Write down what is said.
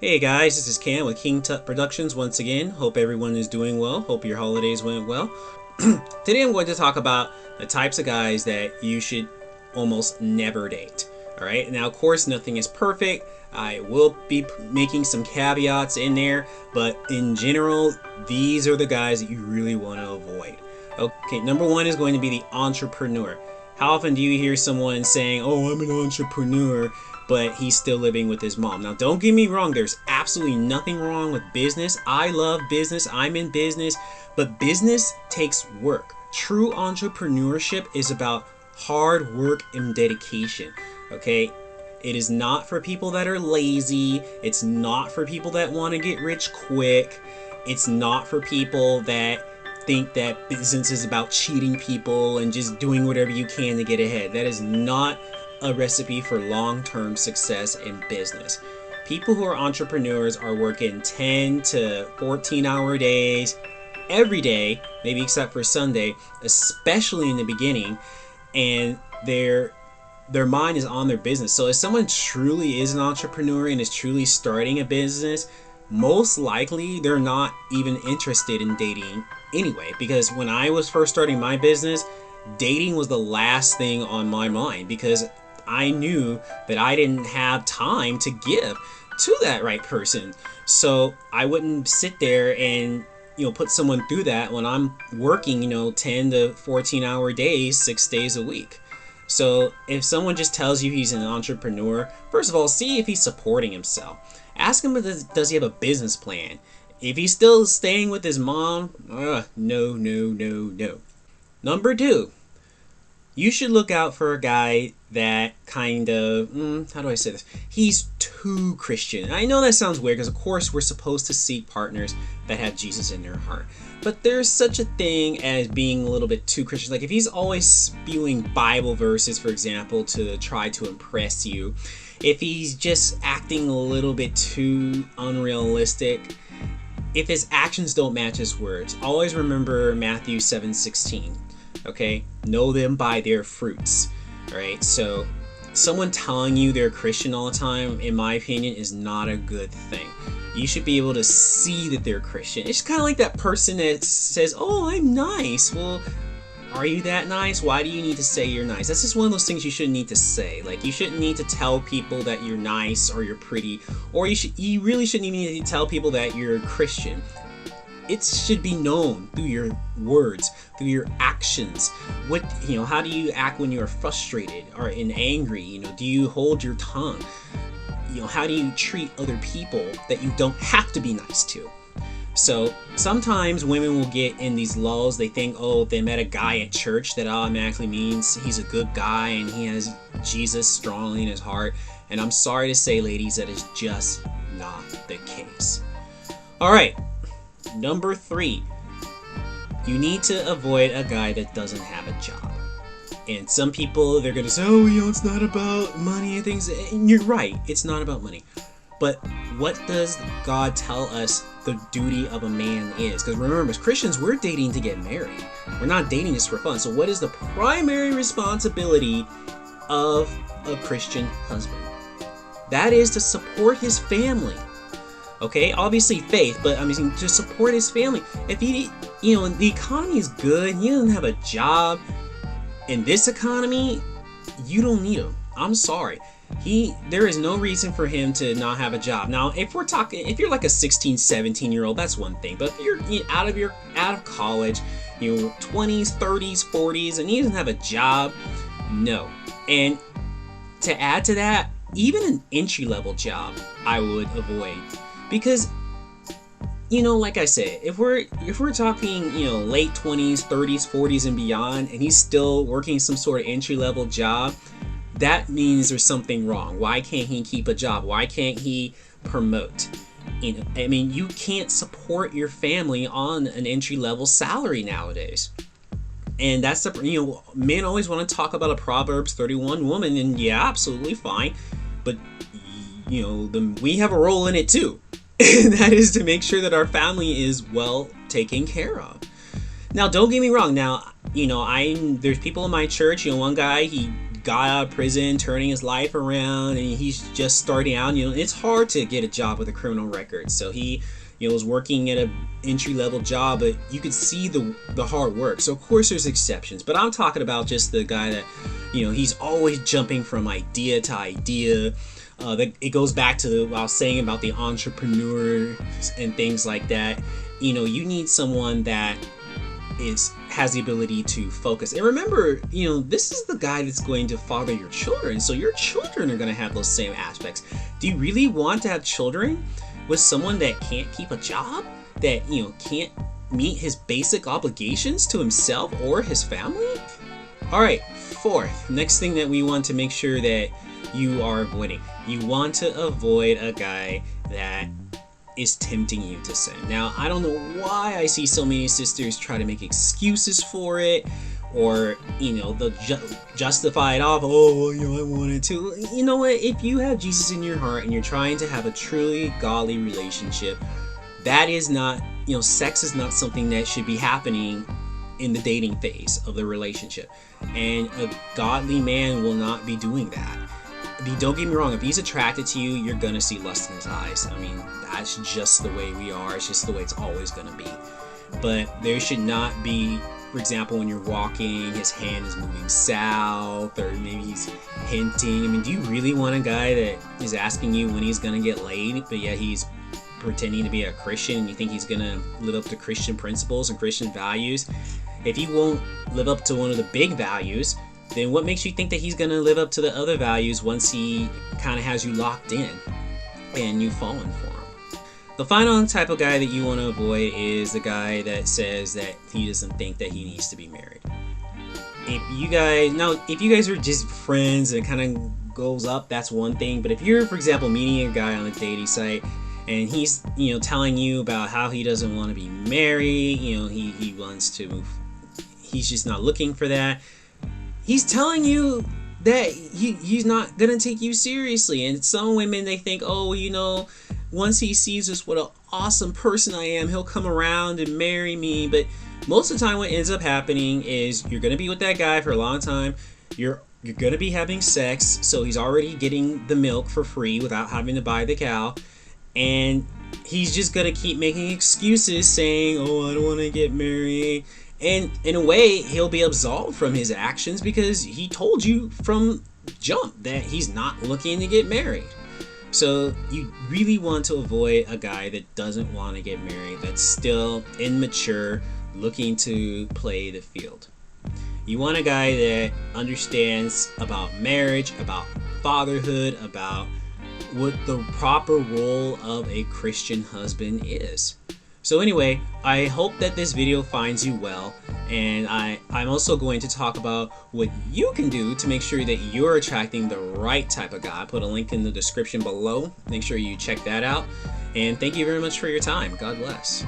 Hey guys, this is Cam with King Tut Productions once again. Hope everyone is doing well. Hope your holidays went well. Today I'm going to talk about the types of guys that you should almost never date. Alright, now of course nothing is perfect. I will be making some caveats in there, but in general, these are the guys that you really want to avoid. Okay, number one is going to be the entrepreneur. How often do you hear someone saying, "Oh, I'm an entrepreneur," but he's still living with his mom? Now, don't get me wrong, there's absolutely nothing wrong with business. I love business, I'm in business, but business takes work. True entrepreneurship is about hard work and dedication, okay? It is not for people that are lazy. It's not for people that want to get rich quick. It's not for people that think that business is about cheating people and just doing whatever you can to get ahead. That is not a recipe for long-term success in business. People who are entrepreneurs are working 10 to 14-hour days every day, maybe except for Sunday, especially in the beginning, and their mind is on their business. So if someone truly is an entrepreneur and is truly starting a business, most likely they're not even interested in dating anyway, because when I was first starting my business, dating was the last thing on my mind, because I knew that I didn't have time to give to that right person. So I wouldn't sit there and put someone through that when I'm working 10 to 14-hour days 6 days a week. So if someone just tells you he's an entrepreneur, first of all, see if he's supporting himself. Ask him, does he have a business plan? If he's still staying with his mom, no. Number two, you should look out for a guy that kind of, how do I say this? He's too Christian. I know that sounds weird because, of course, we're supposed to seek partners that have Jesus in their heart. But there's such a thing as being a little bit too Christian. Like if he's always spewing Bible verses, for example, to try to impress you, if he's just acting a little bit too unrealistic, if his actions don't match his words, always remember Matthew 7:16. Okay, know them by their fruits. All right, so someone telling you they're Christian all the time, in my opinion, is not a good thing. You should be able to see that they're Christian. It's kind of like that person that says, "Oh, I'm nice." Well, are you that nice? Why do you need to say you're nice? That's just one of those things you shouldn't need to say. Like, you shouldn't need to tell people that you're nice or you're pretty, or you really shouldn't even need to tell people that you're a Christian. It should be known through your words, through your actions. How do you act when you're frustrated or angry? Do you hold your tongue? How do you treat other people that you don't have to be nice to? So sometimes women will get in these lulls. They think, oh, if they met a guy at church, that automatically means he's a good guy and he has Jesus strongly in his heart. And I'm sorry to say, ladies, that is just not the case. All right. Number three, you need to avoid a guy that doesn't have a job. And some people, they're going to say, oh, it's not about money and things. And you're right, it's not about money. But what does God tell us the duty of a man is? Because remember, as Christians, we're dating to get married. We're not dating just for fun. So what is the primary responsibility of a Christian husband? That is to support his family. Okay, obviously faith, but to support his family. If the economy is good, he doesn't have a job. In this economy, you don't need him. I'm sorry. There is no reason for him to not have a job. Now, if you're like a 16, 17-year-old, that's one thing. But if you're out of college, 20s, 30s, 40s, and he doesn't have a job, no. And to add to that, even an entry-level job, I would avoid. Because, like I said, if we're talking, late 20s, 30s, 40s, and beyond, and he's still working some sort of entry-level job, that means there's something wrong. Why can't he keep a job? Why can't he promote? You can't support your family on an entry-level salary nowadays. And that's men always want to talk about a Proverbs 31 woman, and yeah, absolutely fine. But, we have a role in it too. And that is to make sure that our family is well taken care of. Now, don't get me wrong. Now, there's people in my church. One guy, he got out of prison, turning his life around, and he's just starting out. You know, it's hard to get a job with a criminal record. So he, you know, was working at a entry-level job, but you could see the hard work. So of course there's exceptions, but I'm talking about just the guy that, you know, he's always jumping from idea to idea. It goes back to what I was saying about the entrepreneurs and things like that. You know, you need someone that has the ability to focus. And remember, you know, this is the guy that's going to father your children. So your children are going to have those same aspects. Do you really want to have children with someone that can't keep a job? That, you know, can't meet his basic obligations to himself or his family? All right, fourth, next thing that we want to make sure that you are avoiding. You want to avoid a guy that is tempting you to sin. Now, I don't know why I see so many sisters try to make excuses for it, or, you know, they'll justify it off. Oh, well, you know, I wanted to. You know what? If you have Jesus in your heart and you're trying to have a truly godly relationship, that is not, you know, sex is not something that should be happening in the dating phase of the relationship. And a godly man will not be doing that. Don't get me wrong, if he's attracted to you, you're gonna see lust in his eyes. I mean, that's just the way we are. It's just the way it's always gonna be. But there should not be, for example, when you're walking, his hand is moving south, or maybe he's hinting. I mean, do you really want a guy that is asking you when he's gonna get laid, but yet he's pretending to be a Christian, and you think he's gonna live up to Christian principles and Christian values? If he won't live up to one of the big values, then what makes you think that he's going to live up to the other values once he kind of has you locked in and you've fallen for him? The final type of guy that you want to avoid is the guy that says that he doesn't think that he needs to be married. If you guys are just friends and it kind of goes up, that's one thing. But if you're, for example, meeting a guy on a dating site and he's, you know, telling you about how he doesn't want to be married, you know, he wants to move, he's just not looking for that. He's telling you that he's not gonna take you seriously. And some women, they think, oh, you know, once he sees just what an awesome person I am, he'll come around and marry me. But most of the time what ends up happening is you're gonna be with that guy for a long time. You're gonna be having sex, so he's already getting the milk for free without having to buy the cow. And he's just gonna keep making excuses saying, oh, I don't want to get married. And in a way, he'll be absolved from his actions because he told you from jump that he's not looking to get married. So you really want to avoid a guy that doesn't want to get married, that's still immature, looking to play the field. You want a guy that understands about marriage, about fatherhood, about what the proper role of a Christian husband is. So anyway, I hope that this video finds you well, and I'm also going to talk about what you can do to make sure that you're attracting the right type of guy. I put a link in the description below. Make sure you check that out. And thank you very much for your time. God bless.